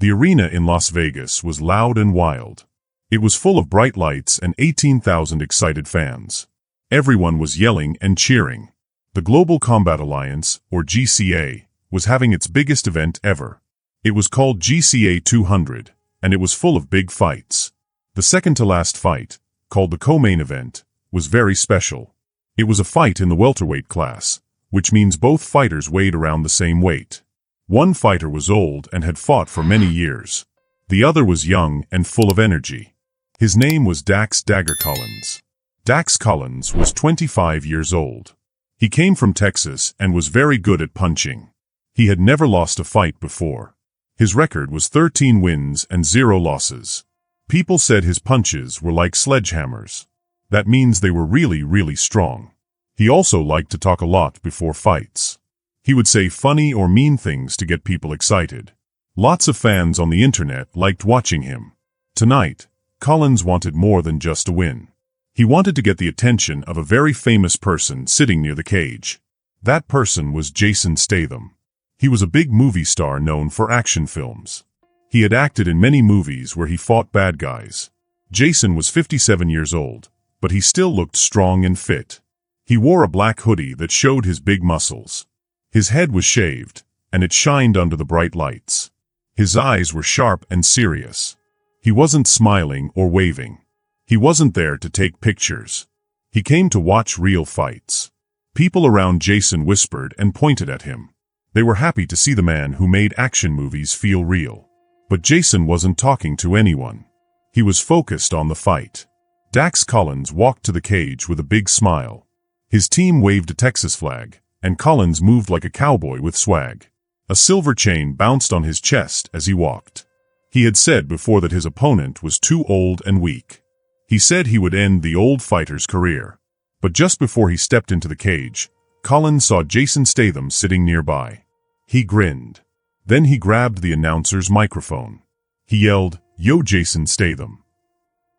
The arena in Las Vegas was loud and wild. It was full of bright lights and 18,000 excited fans. Everyone was yelling and cheering. The Global Combat Alliance, or GCA, was having its biggest event ever. It was called GCA 200, and it was full of big fights. The second-to-last fight, called the co-main event, was very special. It was a fight in the welterweight class, which means both fighters weighed around the same weight. One fighter was old and had fought for many years. The other was young and full of energy. His name was Dax "Dagger" Collins. Dax Collins was 25 years old. He came from Texas and was very good at punching. He had never lost a fight before. His record was 13 wins and 0 losses. People said his punches were like sledgehammers. That means they were really, really strong. He also liked to talk a lot before fights. He would say funny or mean things to get people excited. Lots of fans on the internet liked watching him. Tonight, Collins wanted more than just a win. He wanted to get the attention of a very famous person sitting near the cage. That person was Jason Statham. He was a big movie star known for action films. He had acted in many movies where he fought bad guys. Jason was 57 years old, but he still looked strong and fit. He wore a black hoodie that showed his big muscles. His head was shaved, and it shined under the bright lights. His eyes were sharp and serious. He wasn't smiling or waving. He wasn't there to take pictures. He came to watch real fights. People around Jason whispered and pointed at him. They were happy to see the man who made action movies feel real. But Jason wasn't talking to anyone. He was focused on the fight. Dax Collins walked to the cage with a big smile. His team waved a Texas flag, and Collins moved like a cowboy with swag. A silver chain bounced on his chest as he walked. He had said before that his opponent was too old and weak. He said he would end the old fighter's career. But just before he stepped into the cage, Collins saw Jason Statham sitting nearby. He grinned. Then he grabbed the announcer's microphone. He yelled, "Yo, Jason Statham."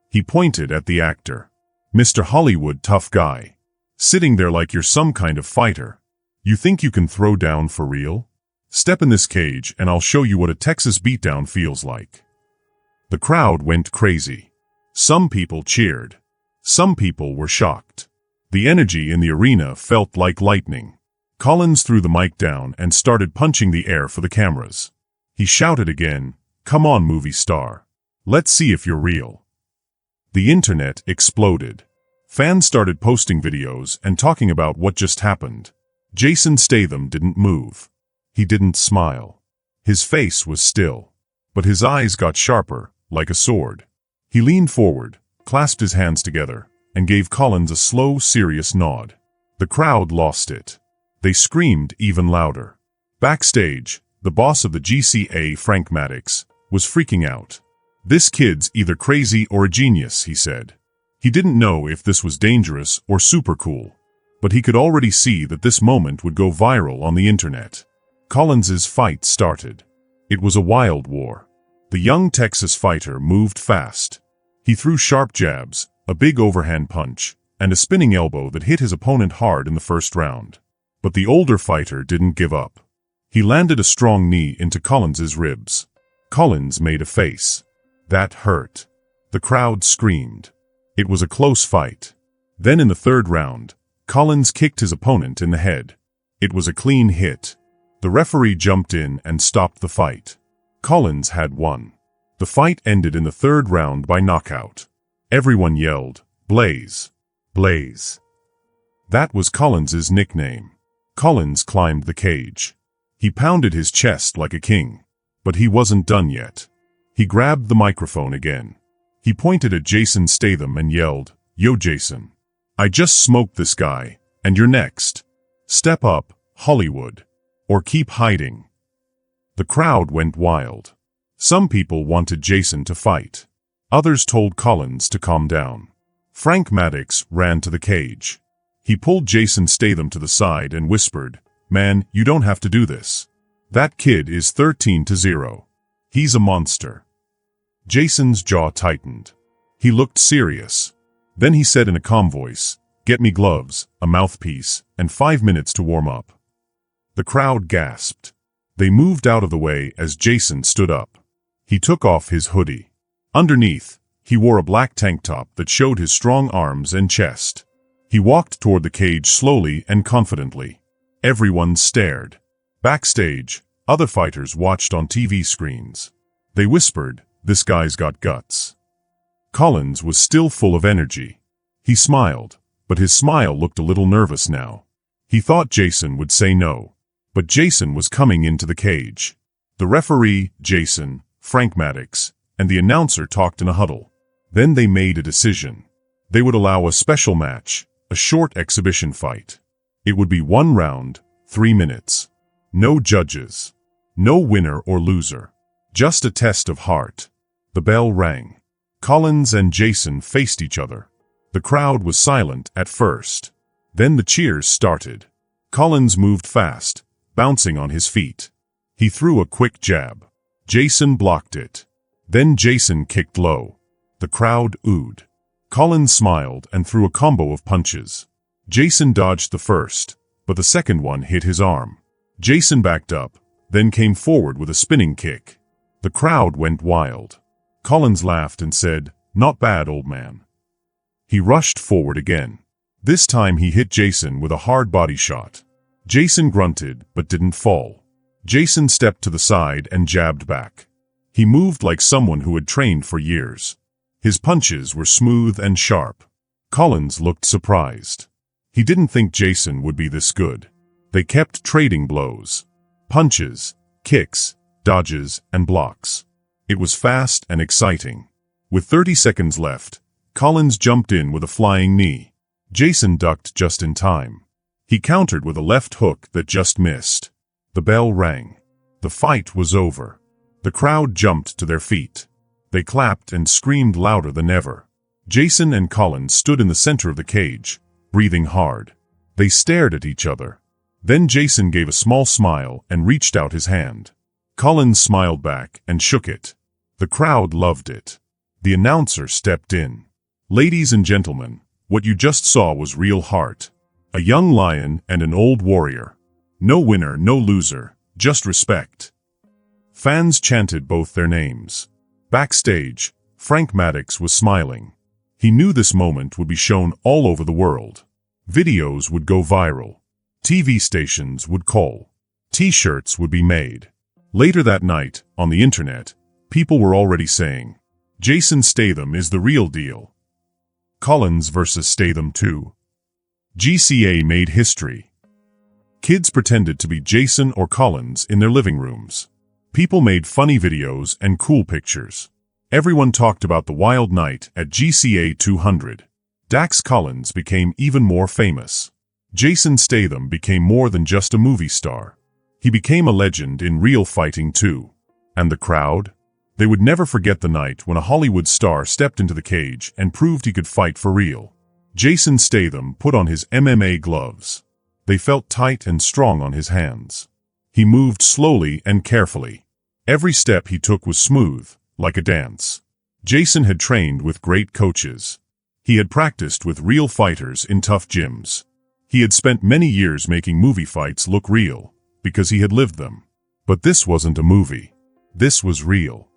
He pointed at the actor. "Mr. Hollywood tough guy. Sitting there like you're some kind of fighter. You think you can throw down for real? Step in this cage and I'll show you what a Texas beatdown feels like." The crowd went crazy. Some people cheered. Some people were shocked. The energy in the arena felt like lightning. Collins threw the mic down and started punching the air for the cameras. He shouted again, "Come on, movie star. Let's see if you're real." The internet exploded. Fans started posting videos and talking about what just happened. Jason Statham didn't move. He didn't smile. His face was still. But his eyes got sharper, like a sword. He leaned forward, clasped his hands together, and gave Collins a slow, serious nod. The crowd lost it. They screamed even louder. Backstage, the boss of the GCA, Frank Maddox, was freaking out. "This kid's either crazy or a genius," he said. He didn't know if this was dangerous or super cool, but he could already see that this moment would go viral on the internet. Collins's fight started. It was a wild war. The young Texas fighter moved fast. He threw sharp jabs, a big overhand punch, and a spinning elbow that hit his opponent hard in the first round. But the older fighter didn't give up. He landed a strong knee into Collins's ribs. Collins made a face. That hurt. The crowd screamed. It was a close fight. Then in the third round, Collins kicked his opponent in the head. It was a clean hit. The referee jumped in and stopped the fight. Collins had won. The fight ended in the third round by knockout. Everyone yelled, "Blaze! Blaze!" That was Collins's nickname. Collins climbed the cage. He pounded his chest like a king. But he wasn't done yet. He grabbed the microphone again. He pointed at Jason Statham and yelled, "Yo, Jason. I just smoked this guy, and you're next. Step up, Hollywood. Or keep hiding." The crowd went wild. Some people wanted Jason to fight. Others told Collins to calm down. Frank Maddox ran to the cage. He pulled Jason Statham to the side and whispered, "Man, you don't have to do this. That kid is 13-0. He's a monster." Jason's jaw tightened. He looked serious. Then he said in a calm voice, "Get me gloves, a mouthpiece, and 5 minutes to warm up." The crowd gasped. They moved out of the way as Jason stood up. He took off his hoodie. Underneath, he wore a black tank top that showed his strong arms and chest. He walked toward the cage slowly and confidently. Everyone stared. Backstage, other fighters watched on TV screens. They whispered, "This guy's got guts." Collins was still full of energy. He smiled, but his smile looked a little nervous now. He thought Jason would say no. But Jason was coming into the cage. The referee, Jason, Frank Maddox, and the announcer talked in a huddle. Then they made a decision. They would allow a special match, a short exhibition fight. It would be 1 round, 3 minutes. No judges. No winner or loser. Just a test of heart. The bell rang. Collins and Jason faced each other. The crowd was silent at first. Then the cheers started. Collins moved fast, bouncing on his feet. He threw a quick jab. Jason blocked it. Then Jason kicked low. The crowd oohed. Collins smiled and threw a combo of punches. Jason dodged the first, but the second one hit his arm. Jason backed up, then came forward with a spinning kick. The crowd went wild. Collins laughed and said, "Not bad, old man." He rushed forward again. This time he hit Jason with a hard body shot. Jason grunted, but didn't fall. Jason stepped to the side and jabbed back. He moved like someone who had trained for years. His punches were smooth and sharp. Collins looked surprised. He didn't think Jason would be this good. They kept trading blows. Punches, kicks, dodges, and blocks. It was fast and exciting. With 30 seconds left, Collins jumped in with a flying knee. Jason ducked just in time. He countered with a left hook that just missed. The bell rang. The fight was over. The crowd jumped to their feet. They clapped and screamed louder than ever. Jason and Collins stood in the center of the cage, breathing hard. They stared at each other. Then Jason gave a small smile and reached out his hand. Collins smiled back and shook it. The crowd loved it. The announcer stepped in. "Ladies and gentlemen, what you just saw was real heart. A young lion and an old warrior. No winner, no loser, just respect." Fans chanted both their names. Backstage, Frank Maddox was smiling. He knew this moment would be shown all over the world. Videos would go viral. TV stations would call. T-shirts would be made. Later that night, on the internet, people were already saying, "Jason Statham is the real deal." Collins versus Statham 2. GCA made history. Kids pretended to be Jason or Collins in their living rooms. People made funny videos and cool pictures. Everyone talked about the wild night at GCA 200. Dax Collins became even more famous. Jason Statham became more than just a movie star. He became a legend in real fighting too. And the crowd? They would never forget the night when a Hollywood star stepped into the cage and proved he could fight for real. Jason Statham put on his MMA gloves. They felt tight and strong on his hands. He moved slowly and carefully. Every step he took was smooth, like a dance. Jason had trained with great coaches. He had practiced with real fighters in tough gyms. He had spent many years making movie fights look real, because he had lived them. But this wasn't a movie. This was real.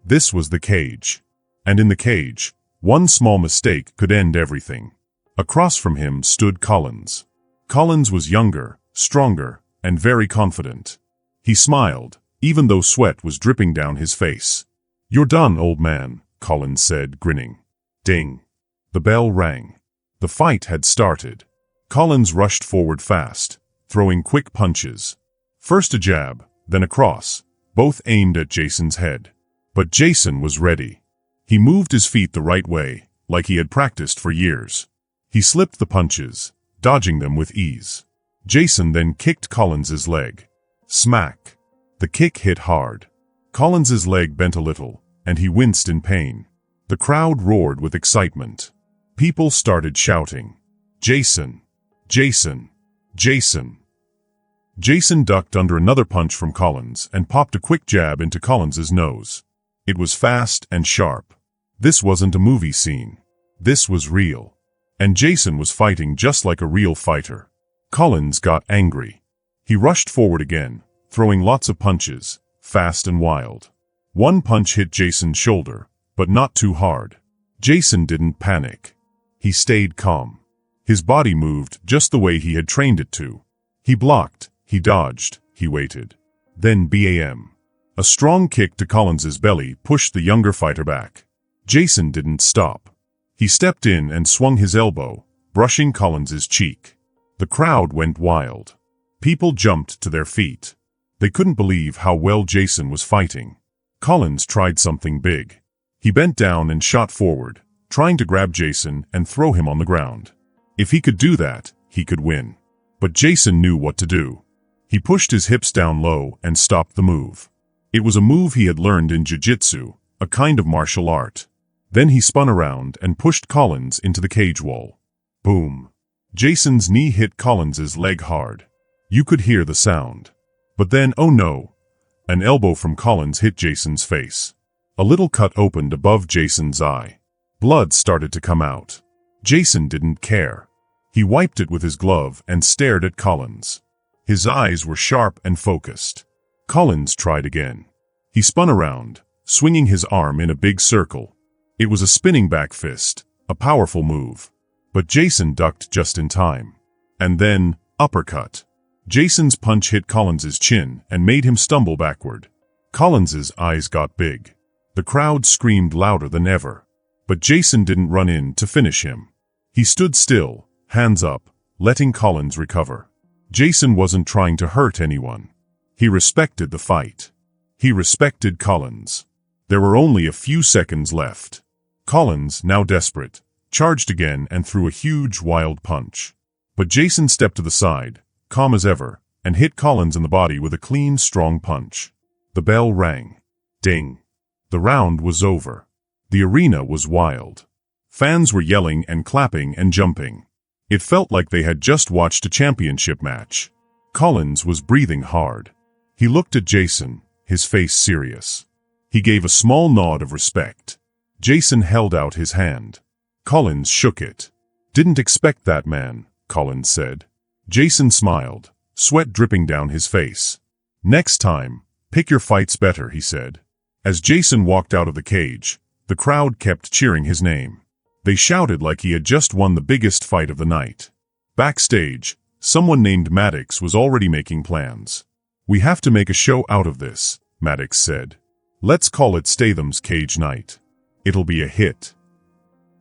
This was the cage. And in the cage, one small mistake could end everything. Across from him stood Collins. Collins was younger, stronger, and very confident. He smiled, even though sweat was dripping down his face. "You're done, old man," Collins said, grinning. Ding. The bell rang. The fight had started. Collins rushed forward fast, throwing quick punches. First a jab, then a cross, both aimed at Jason's head. But Jason was ready. He moved his feet the right way, like he had practiced for years. He slipped the punches, dodging them with ease. Jason then kicked Collins's leg. Smack. The kick hit hard. Collins's leg bent a little, and he winced in pain. The crowd roared with excitement. People started shouting, "Jason! Jason! Jason!" Jason ducked under another punch from Collins and popped a quick jab into Collins's nose. It was fast and sharp. This wasn't a movie scene. This was real. And Jason was fighting just like a real fighter. Collins got angry. He rushed forward again, throwing lots of punches, fast and wild. One punch hit Jason's shoulder, but not too hard. Jason didn't panic. He stayed calm. His body moved just the way he had trained it to. He blocked, he dodged, he waited. Then bam! A strong kick to Collins's belly pushed the younger fighter back. Jason didn't stop. He stepped in and swung his elbow, brushing Collins's cheek. The crowd went wild. People jumped to their feet. They couldn't believe how well Jason was fighting. Collins tried something big. He bent down and shot forward, trying to grab Jason and throw him on the ground. If he could do that, he could win. But Jason knew what to do. He pushed his hips down low and stopped the move. It was a move he had learned in jiu-jitsu, a kind of martial art. Then he spun around and pushed Collins into the cage wall. Boom! Jason's knee hit Collins's leg hard. You could hear the sound. But then, oh no! An elbow from Collins hit Jason's face. A little cut opened above Jason's eye. Blood started to come out. Jason didn't care. He wiped it with his glove and stared at Collins. His eyes were sharp and focused. Collins tried again. He spun around, swinging his arm in a big circle. It was a spinning back fist, a powerful move. But Jason ducked just in time. And then, uppercut. Jason's punch hit Collins's chin and made him stumble backward. Collins's eyes got big. The crowd screamed louder than ever. But Jason didn't run in to finish him. He stood still, hands up, letting Collins recover. Jason wasn't trying to hurt anyone. He respected the fight. He respected Collins. There were only a few seconds left. Collins, now desperate, charged again and threw a huge, wild punch. But Jason stepped to the side, calm as ever, and hit Collins in the body with a clean, strong punch. The bell rang. Ding. The round was over. The arena was wild. Fans were yelling and clapping and jumping. It felt like they had just watched a championship match. Collins was breathing hard. He looked at Jason, his face serious. He gave a small nod of respect. Jason held out his hand. Collins shook it. Didn't expect that, man, Collins said. Jason smiled, sweat dripping down his face. Next time, pick your fights better, he said. As Jason walked out of the cage, the crowd kept cheering his name. They shouted like he had just won the biggest fight of the night. Backstage, someone named Maddox was already making plans. We have to make a show out of this, Maddox said. Let's call it Statham's Cage Night. It'll be a hit.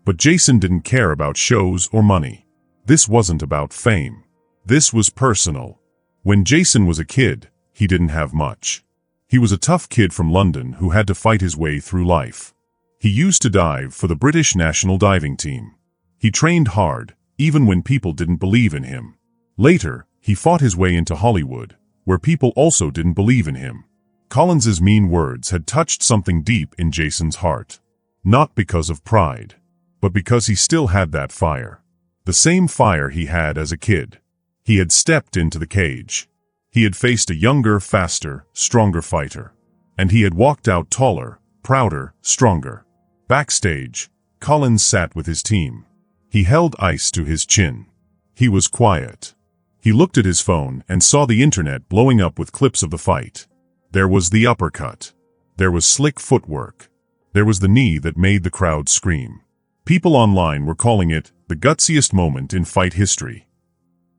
But Jason didn't care about shows or money. This wasn't about fame. This was personal. When Jason was a kid, he didn't have much. He was a tough kid from London who had to fight his way through life. He used to dive for the British national diving team. He trained hard, even when people didn't believe in him. Later, he fought his way into Hollywood, where people also didn't believe in him. Collins's mean words had touched something deep in Jason's heart. Not because of pride, but because he still had that fire. The same fire he had as a kid. He had stepped into the cage. He had faced a younger, faster, stronger fighter. And he had walked out taller, prouder, stronger. Backstage, Collins sat with his team. He held ice to his chin. He was quiet. He looked at his phone and saw the internet blowing up with clips of the fight. There was the uppercut. There was slick footwork. There was the knee that made the crowd scream. People online were calling it the gutsiest moment in fight history.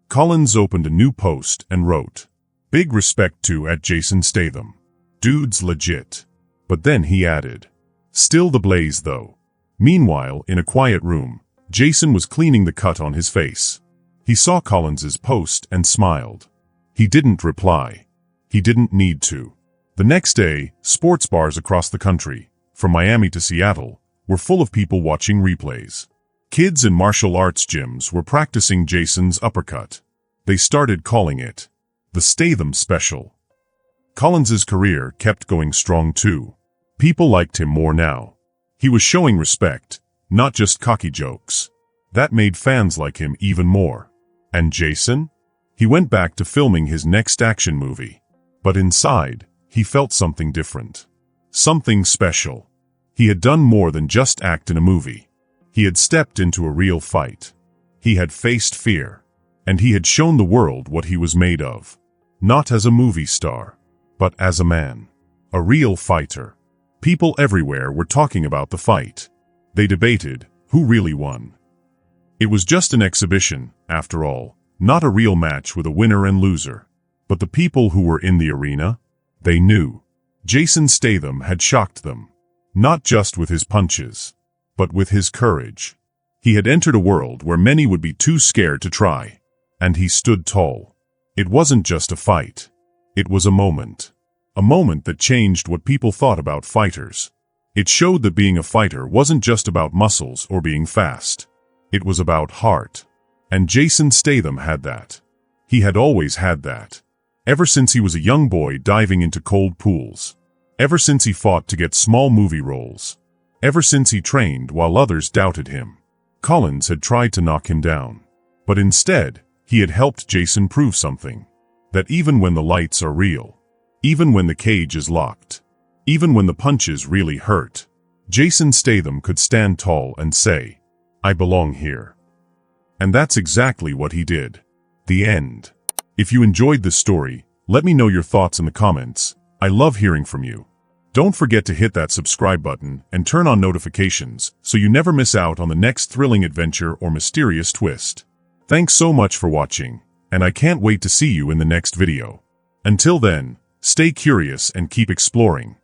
Collins opened a new post and wrote, "Big respect to @Jason Statham. Dude's legit." But then he added, "Still the blaze though." Meanwhile, in a quiet room, Jason was cleaning the cut on his face. He saw Collins's post and smiled. He didn't reply. He didn't need to. The next day, sports bars across the country, from Miami to Seattle, were full of people watching replays. Kids in martial arts gyms were practicing Jason's uppercut. They started calling it the Statham Special. Collins's career kept going strong too. People liked him more now. He was showing respect, not just cocky jokes. That made fans like him even more. And Jason? He went back to filming his next action movie. But inside, he felt something different. Something special. He had done more than just act in a movie. He had stepped into a real fight. He had faced fear. And he had shown the world what he was made of. Not as a movie star, but as a man. A real fighter. People everywhere were talking about the fight. They debated who really won. It was just an exhibition, after all, not a real match with a winner and loser. But the people who were in the arena, they knew. Jason Statham had shocked them. Not just with his punches, but with his courage. He had entered a world where many would be too scared to try. And he stood tall. It wasn't just a fight. It was a moment. A moment that changed what people thought about fighters. It showed that being a fighter wasn't just about muscles or being fast. It was about heart. And Jason Statham had that. He had always had that. Ever since he was a young boy diving into cold pools. Ever since he fought to get small movie roles. Ever since he trained while others doubted him. Collins had tried to knock him down. But instead, he had helped Jason prove something. That even when the lights are real, even when the cage is locked, even when the punches really hurt, Jason Statham could stand tall and say, "I belong here." And that's exactly what he did. The end. If you enjoyed this story, let me know your thoughts in the comments. I love hearing from you. Don't forget to hit that subscribe button and turn on notifications so you never miss out on the next thrilling adventure or mysterious twist. Thanks so much for watching, and I can't wait to see you in the next video. Until then, stay curious and keep exploring.